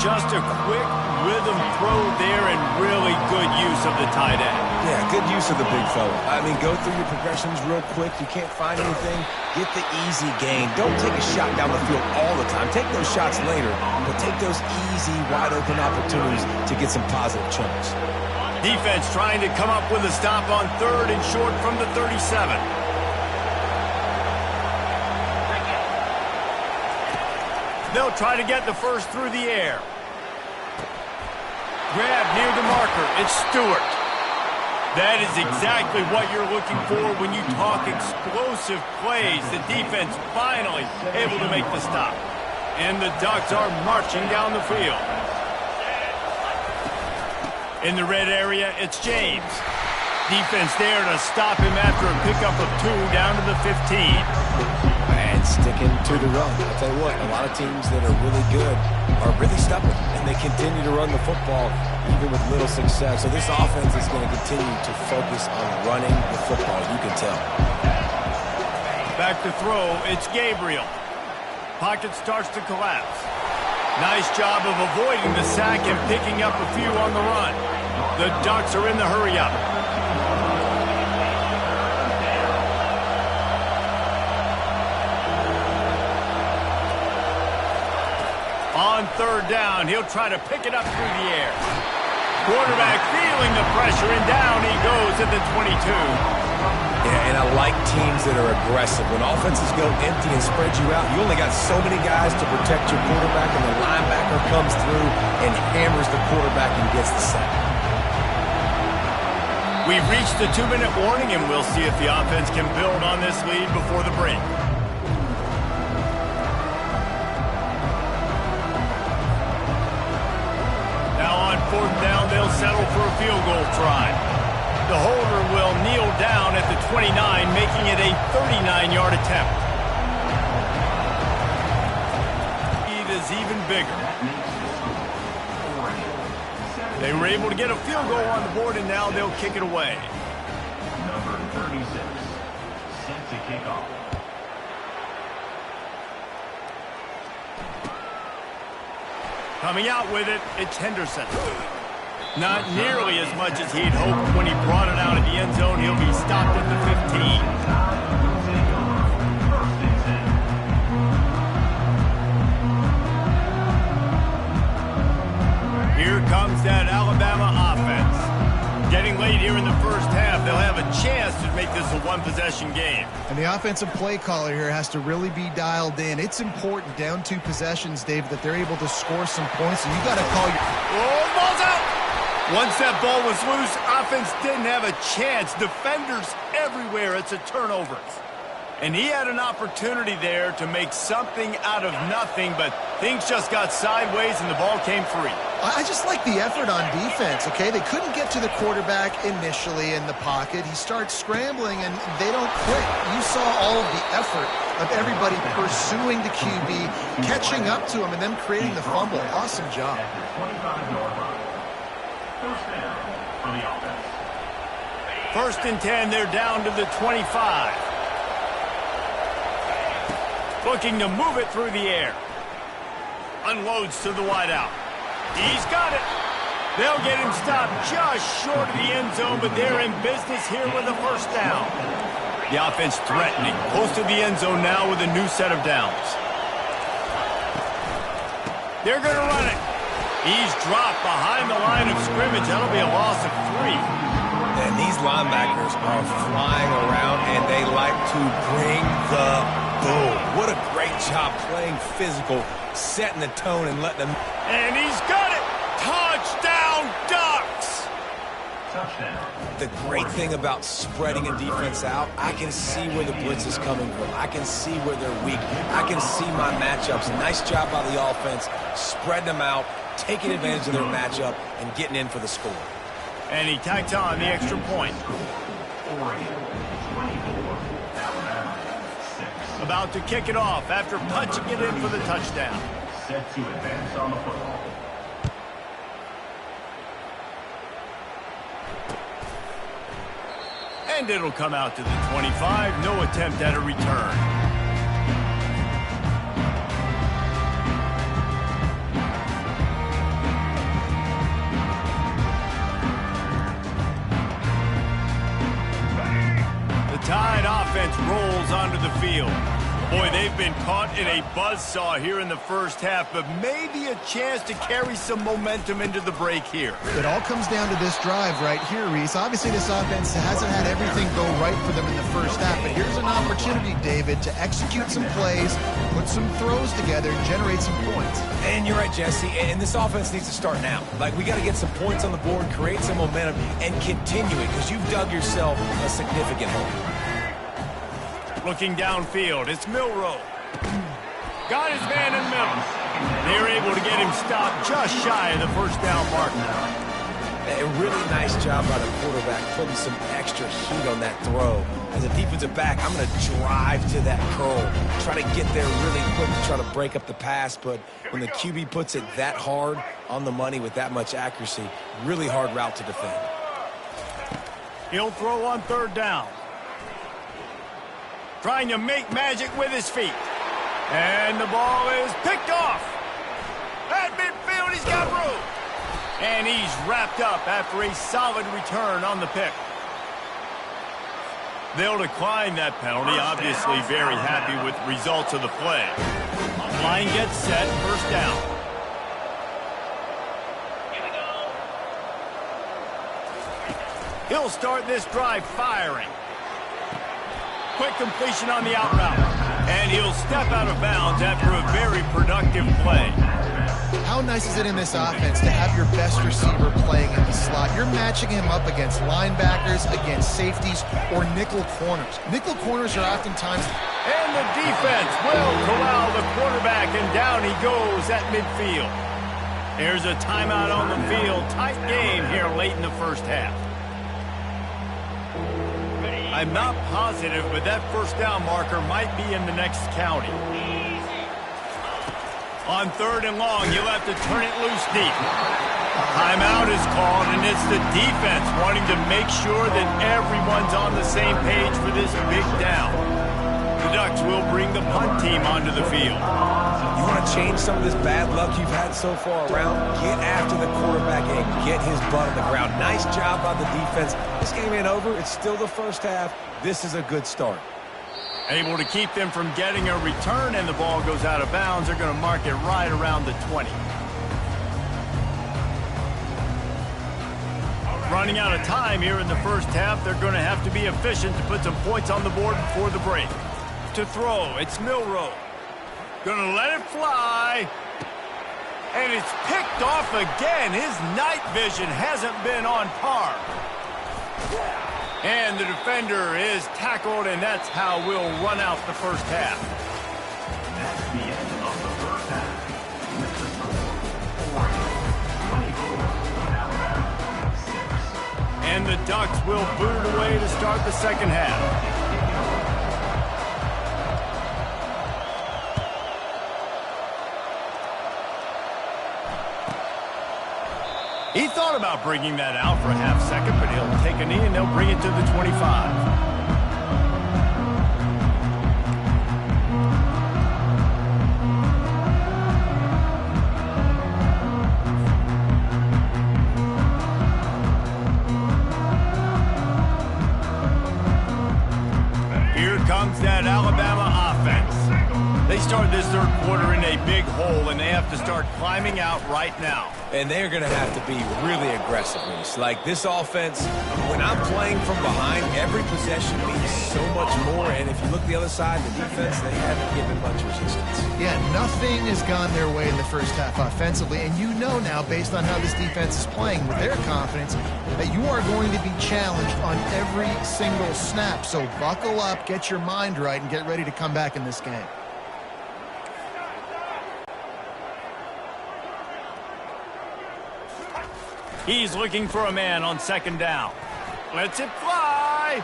Just a quick rhythm throw there, and really good use of the tight end. Yeah, good use of the big fella. I mean, go through your progressions real quick. You can't find anything, get the easy gain. Don't take a shot down the field all the time. Take those shots later, but take those easy, wide-open opportunities to get some positive chunks. Defense trying to come up with a stop on 3rd and short from the 37. They'll try to get the first through the air. Grab near the marker. It's Stewart. That is exactly what you're looking for when you talk explosive plays. The defense finally able to make the stop. And the Ducks are marching down the field. In the red area, it's James. Defense there to stop him after a pickup of 2 down to the 15. And sticking to the run. I'll tell you what, a lot of teams that are really good are really stubborn, and they continue to run the football even with little success. So this offense is going to continue to focus on running the football, you can tell. Back to throw, it's Gabriel. Pocket starts to collapse. Nice job of avoiding the sack and picking up a few on the run. The Ducks are in the hurry-up. On 3rd down, he'll try to pick it up through the air. Quarterback feeling the pressure, and down he goes at the 22. Yeah, and I like teams that are aggressive. When offenses go empty and spread you out, you only got so many guys to protect your quarterback, and the linebacker comes through and hammers the quarterback and gets the sack. We've reached the 2-minute warning, and we'll see if the offense can build on this lead before the break. Now on 4th down, they'll settle for a field goal try. The holder will kneel down at the 29, making it a 39-yard attempt. Lead is even bigger. They were able to get a field goal on the board, and now they'll kick it away. Number 36, set to kick off. Coming out with it, it's Henderson. Not nearly as much as he'd hoped when he brought it out of the end zone. He'll be stopped at the 15. Here comes that Alabama offense. Getting late here in the first half, they'll have a chance to make this a one-possession game. And the offensive play caller here has to really be dialed in. It's important, down 2 possessions, Dave, that they're able to score some points. And you got to call your... Oh, ball's out! Once that ball was loose, offense didn't have a chance. Defenders everywhere. It's a turnover. And he had an opportunity there to make something out of nothing, but things just got sideways and the ball came free. I just like the effort on defense, okay? They couldn't get to the quarterback initially in the pocket. He starts scrambling, and they don't quit. You saw all of the effort of everybody pursuing the QB, catching up to him, and then creating the fumble. Awesome job. First and 10, they're down to the 25. Looking to move it through the air. Unloads to the wideout. He's got it. They'll get him stopped just short of the end zone, but they're in business here with a first down. The offense threatening. Close to the end zone now with a new set of downs. They're going to run it. He's dropped behind the line of scrimmage. That'll be a loss of 3. And these linebackers are flying around, and they like to bring the boom. What a great job playing physical, setting the tone and letting them... And he's got it! Touchdown, Ducks! Touchdown. The great thing about spreading a defense out, I can see where the blitz is coming from. I can see where they're weak. I can see my matchups. Nice job by the offense, spreading them out, taking advantage of their matchup, and getting in for the score. And he tacked on the extra point. About to kick it off after punching it in for the touchdown. Set to advance on the football. And it'll come out to the 25. No attempt at a return. Tide offense rolls onto the field. Boy, they've been caught in a buzzsaw here in the first half, but maybe a chance to carry some momentum into the break here. It all comes down to this drive right here, Reese. Obviously, this offense hasn't had everything go right for them in the first half, but here's an opportunity, David, to execute some plays, put some throws together, and generate some points. And you're right, Jesse, and this offense needs to start now. Like, we got to get some points on the board, create some momentum, and continue it, because you've dug yourself a significant hole. Looking downfield, it's Milroe. Got his man in the middle. They're able to get him stopped just shy of the first down mark. A really nice job by the quarterback, putting some extra heat on that throw. As a defensive back, I'm going to drive to that curl, try to get there really quick to try to break up the pass, but when the QB puts it that hard on the money with that much accuracy, really hard route to defend. He'll throw on third down. Trying to make magic with his feet. And the ball is picked off. At midfield, he's got room. And he's wrapped up after a solid return on the pick. They'll decline that penalty, obviously very happy with the results of the play. Line gets set, first down. He'll start this drive firing. Quick completion on the out route. And he'll step out of bounds after a very productive play. How nice is it in this offense to have your best receiver playing in the slot? You're matching him up against linebackers, against safeties, or nickel corners. Nickel corners are oftentimes... And the defense will corral the quarterback, and down he goes at midfield. There's a timeout on the field. Tight game here late in the first half. I'm not positive, but that first down marker might be in the next county. On third and long, you'll have to turn it loose deep. Timeout is called, and it's the defense wanting to make sure that everyone's on the same page for this big down. The Ducks will bring the punt team onto the field. You want to change some of this bad luck you've had so far around? Get after the quarterback and get his butt on the ground. Nice job by the defense. This game ain't over. It's still the first half. This is a good start. Able to keep them from getting a return, and the ball goes out of bounds. They're going to mark it right around the 20. running out of time here in the first half. They're going to have to be efficient to put some points on the board before the break. To throw, it's Milrow. Gonna let it fly. And it's picked off again. His night vision hasn't been on par. And the defender is tackled, and that's how we'll run out the first half. That's the end of the first half. With the score 24, Alabama 6. And the Ducks will boot it away to start the second half. He thought about bringing that out for a half second, but he'll take a knee and they'll bring it to the 25. Here comes that Alabama offense. They start this third quarter in a big hole, and they have to start climbing out right now. And they're going to have to be really aggressive. Like this offense, when I'm playing from behind, every possession means so much more. And if you look the other side, the defense, they haven't given much resistance. Yeah, nothing has gone their way in the first half offensively. And you know now, based on how this defense is playing with their confidence, that you are going to be challenged on every single snap. So buckle up, get your mind right, and get ready to come back in this game. He's looking for a man on second down. Lets it fly.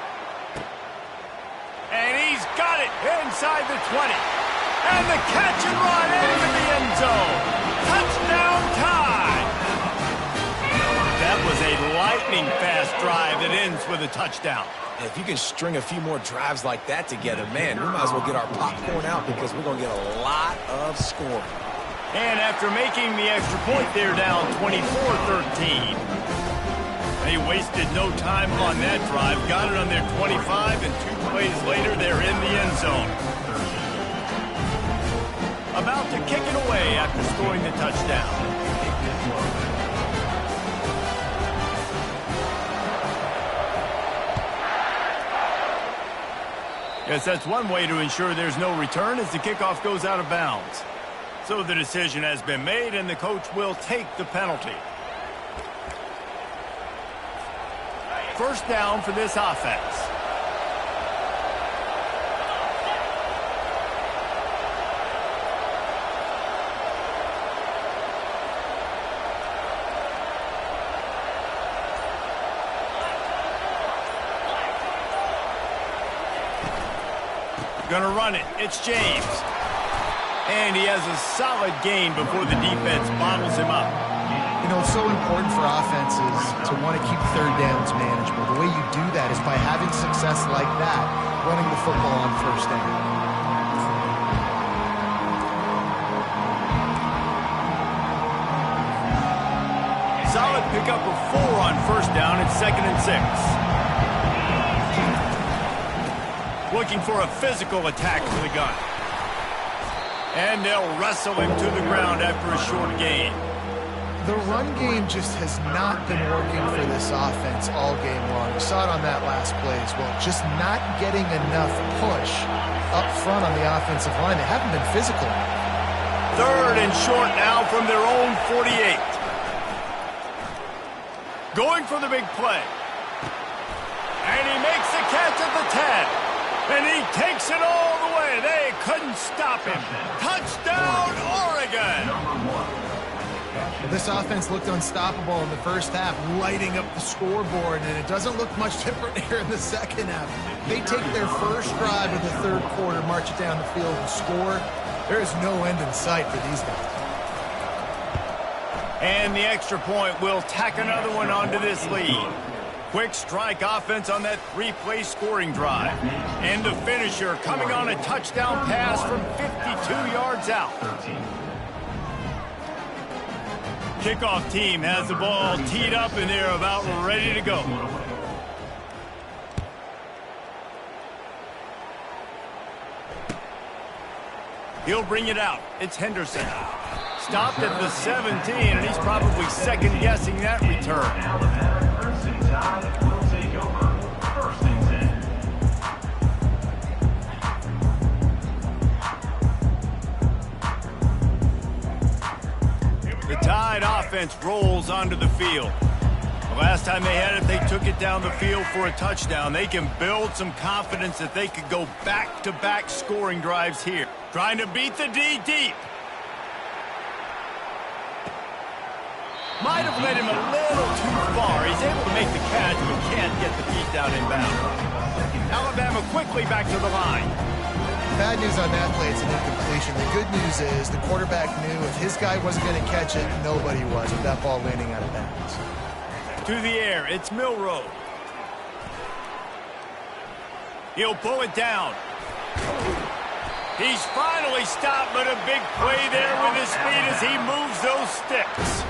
And he's got it inside the 20. And the catch and run into the end zone. Touchdown time. That was a lightning-fast drive that ends with a touchdown. And if you can string a few more drives like that together, man, we might as well get our popcorn out because we're going to get a lot of scoring. And after making the extra point, they're down 24-13. They wasted no time on that drive. Got it on their 25, and 2 plays later, they're in the end zone. About to kick it away after scoring the touchdown. Yes, that's one way to ensure there's no return as the kickoff goes out of bounds. So the decision has been made, and the coach will take the penalty. First down for this offense. Gonna run it. It's James. And he has a solid gain before the defense bottles him up. You know, it's so important for offenses to want to keep third downs manageable. The way you do that is by having success like that, running the football on first down. Solid pickup of 4 on first down. It's 2nd and 6. Looking for a physical attack for the gun. And they'll wrestle him to the ground after a short gain. The run game just has not been working for this offense all game long. We saw it on that last play as well. Just not getting enough push up front on the offensive line. They haven't been physical. 3rd and short now from their own 48. Going for the big play. And he makes the catch at the 10. And he takes it all the way. They couldn't stop him. Touchdown, Oregon! This offense looked unstoppable in the first half, lighting up the scoreboard, and it doesn't look much different here in the second half. They take their first drive of the third quarter, march it down the field, and score. There is no end in sight for these guys. And the extra point will tack another one onto this lead. Quick strike offense on that 3-play scoring drive. And the finisher coming on a touchdown pass from 52 yards out. Kickoff team has the ball teed up and they're about ready to go. He'll bring it out. It's Henderson. Stopped at the 17, and he's probably second-guessing that return. sitting side will take over. First and 10. The Tide offense rolls onto the field. The last time they had it, they took it down the field for a touchdown. They can build some confidence that they could go back-to-back scoring drives here. Trying to beat the D deep. Might have led him a little too far. He's able to make the catch, but can't get the feet down inbound. Alabama quickly back to the line. Bad news on that play, it's an incompletion. The good news is the quarterback knew if his guy wasn't going to catch it, nobody was with that ball landing out of bounds. To the air, it's Milroe. He'll pull it down. He's finally stopped, but a big play there with his speed as he moves those sticks.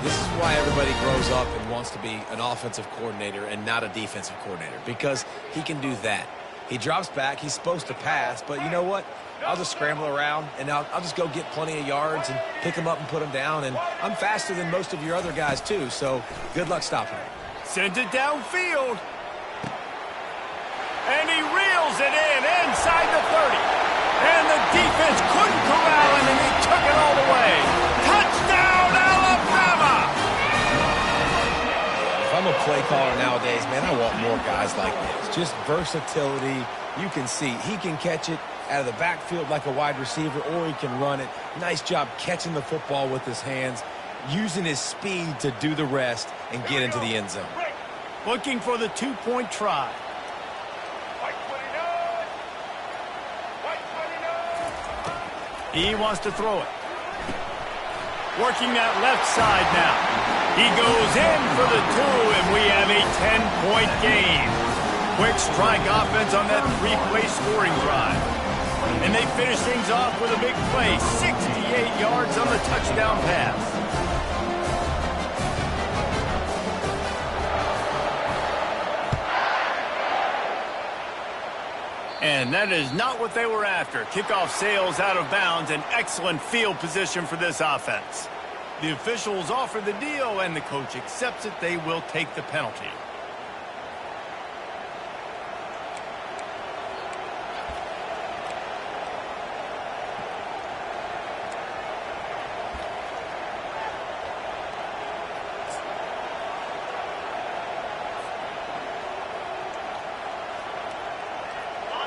This is why everybody grows up and wants to be an offensive coordinator and not a defensive coordinator, because he can do that. He drops back. He's supposed to pass, but you know what? I'll just scramble around, and I'll just go get plenty of yards and pick them up and put them down, and I'm faster than most of your other guys, too, so good luck stopping him. Sends it downfield. And he reels it in inside the 30. And the defense couldn't corral him, and he took it all the way. Touchdown, Alabama! If I'm a play caller nowadays, man, I want more guys like this. Just versatility. You can see he can catch it out of the backfield like a wide receiver, or he can run it. Nice job catching the football with his hands, using his speed to do the rest and get into the end zone. Looking for the two-point try. He wants to throw it. Working that left side now. He goes in for the two, and we have a 10-point game. Quick strike offense on that three-play scoring drive. And they finish things off with a big play, 68 yards on the touchdown pass. And that is not what they were after. Kickoff sails out of bounds, an excellent field position for this offense. The officials offer the deal, and the coach accepts it. They will take the penalty.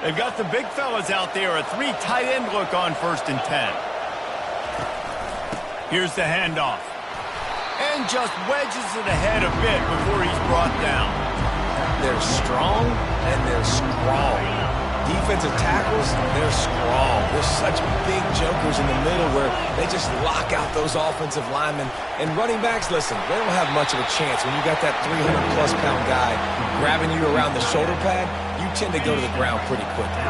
They've got the big fellas out there, a three tight end look on 1st and 10. Here's the handoff. And just wedges it ahead a bit before he's brought down. They're strong and they're strong. Defensive tackles, they're strong. They're such big jokers in the middle where they just lock out those offensive linemen. And running backs, listen, they don't have much of a chance when you got that 300-plus pound guy grabbing you around the shoulder pad. You tend to go to the ground pretty quickly.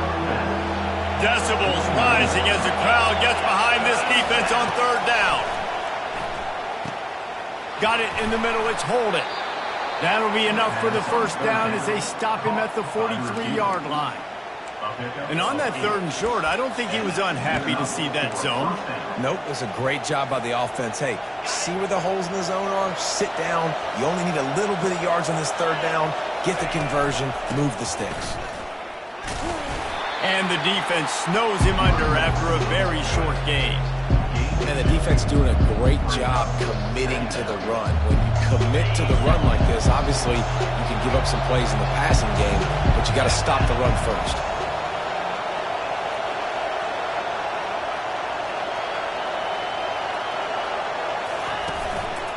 Decibels rising as the crowd gets behind this defense on 3rd down. Got it in the middle. It's Holden. That'll be enough for the 1st down as they stop him at the 43-yard line. And on that 3rd and short, I don't think he was unhappy to see that zone. Nope, it was a great job by the offense. Hey, see where the holes in the zone are? Sit down. You only need a little bit of yards on this 3rd down. Get the conversion. Move the sticks. And the defense snows him under after a very short game. And the defense doing a great job committing to the run. When you commit to the run like this, obviously you can give up some plays in the passing game, but you got to stop the run first.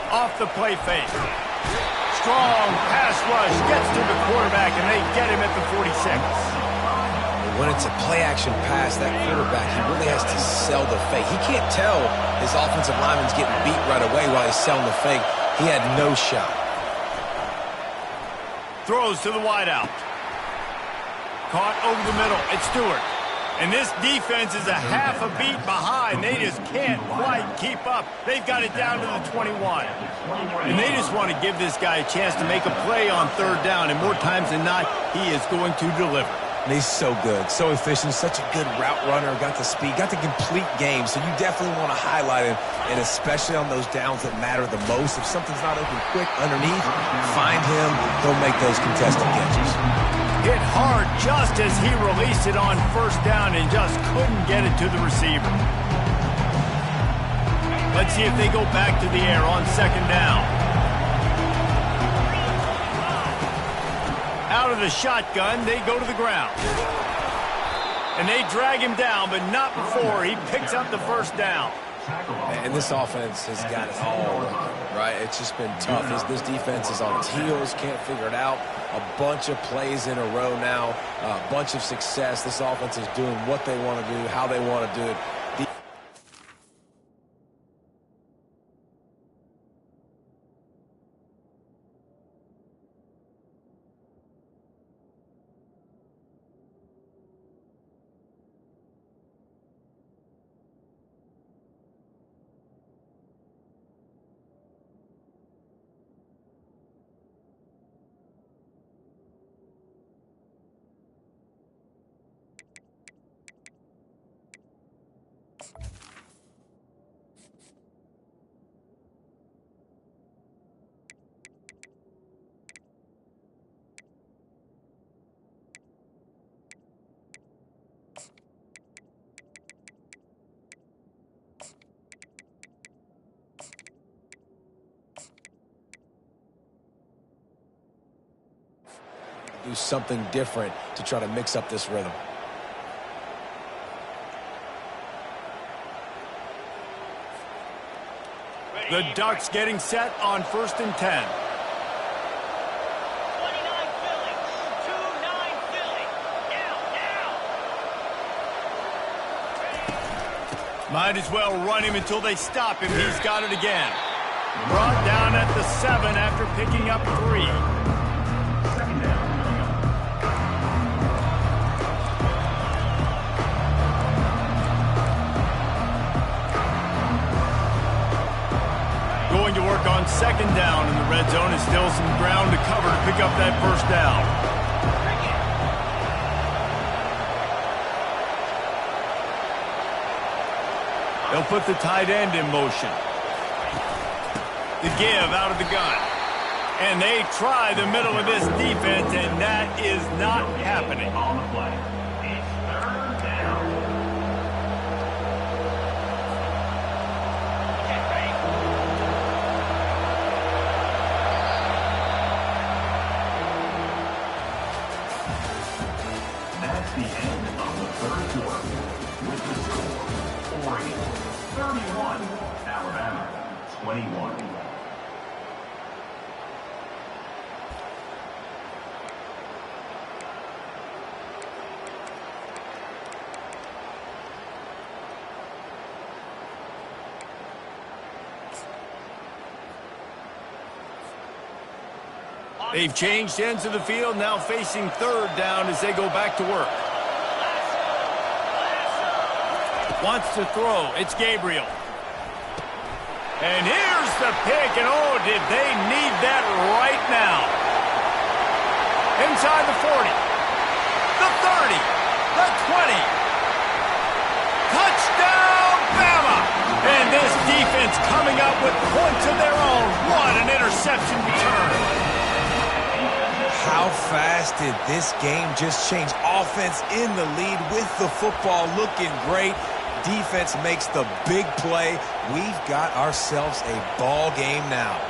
Off the play fake. Strong pass rush gets to the quarterback, and they get him at the 46. When it's a play-action pass, that quarterback, he really has to sell the fake. He can't tell his offensive lineman's getting beat right away while he's selling the fake. He had no shot. Throws to the wideout. Caught over the middle. It's Stewart. And this defense is a half a beat behind. They just can't quite keep up. They've got it down to the 21. And they just want to give this guy a chance to make a play on 3rd down. And more times than not, he is going to deliver. And he's so good, so efficient, such a good route runner, got the speed, got the complete game. So you definitely want to highlight him, and especially on those downs that matter the most. If something's not open quick underneath, find him. He'll make those contested catches. Hit hard just as he released it on first down and just couldn't get it to the receiver. Let's see if they go back to the air on second down. Out of the shotgun, they go to the ground. And they drag him down, but not before he picks up the first down. And this offense has got it all, right? It's just been tough. This defense is on its heels, can't figure it out. A bunch of plays in a row now, a bunch of success. This offense is doing what they want to do, how they want to do it. Do something different to try to mix up this rhythm. The Ducks getting set on 1st and 10. 29 Philly. 2-9 Philly. Now. Might as well run him until they stop him. He's got it again. Brought down at the 7 after picking up 3. Going to work on second down in the red zone. Is still some ground to cover to pick up that first down. They'll put the tight end in motion. The give out of the gun. And they try the middle of this defense, and that is not happening. On the play. It's 3rd down. That's the end of the 3rd quarter. With the score, Oregon 31, Alabama 21. They've changed ends of the field, now facing 3rd down as they go back to work. Wants to throw. It's Gabriel. And here's the pick, and oh, did they need that right now. Inside the 40. The 30. The 20. Touchdown, Bama! And this defense coming up with points of their own. What an interception return. How fast did this game just change? Offense in the lead with the football looking great. Defense makes the big play. We've got ourselves a ball game now.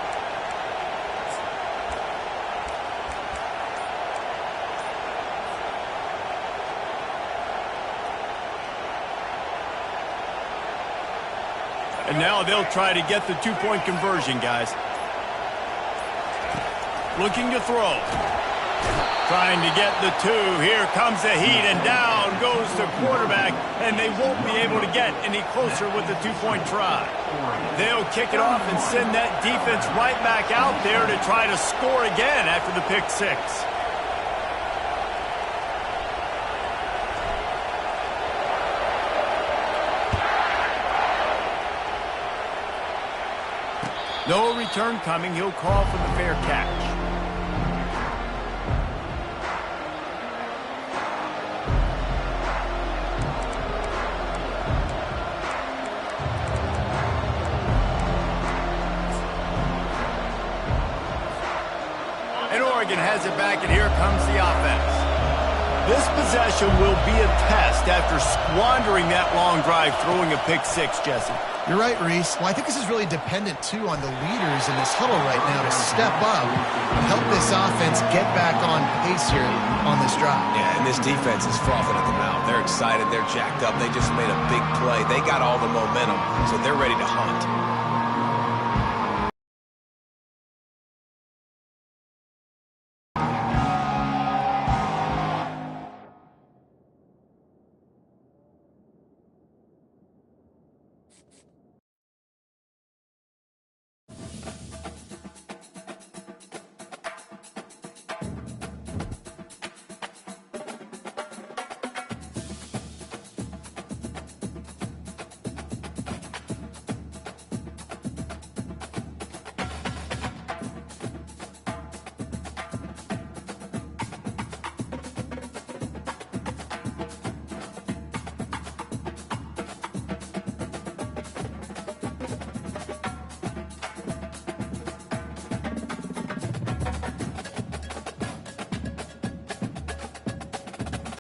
And now they'll try to get the 2-point conversion, guys. Looking to throw. Trying to get the 2. Here comes the heat, and down goes the quarterback, and they won't be able to get any closer with the 2-point try. They'll kick it off and send that defense right back out there to try to score again after the pick 6. No return coming. He'll call for the fair catch. it back, and here comes the offense. This possession will be a test after squandering that long drive, throwing a pick six, Jesse. You're right, Reese. Well, I think this is really dependent, too, on the leaders in this huddle right now to step up and help this offense get back on pace here on this drive. Yeah, and this defense is frothing at the mouth. They're excited. They're jacked up. They just made a big play. They got all the momentum, so they're ready to hunt.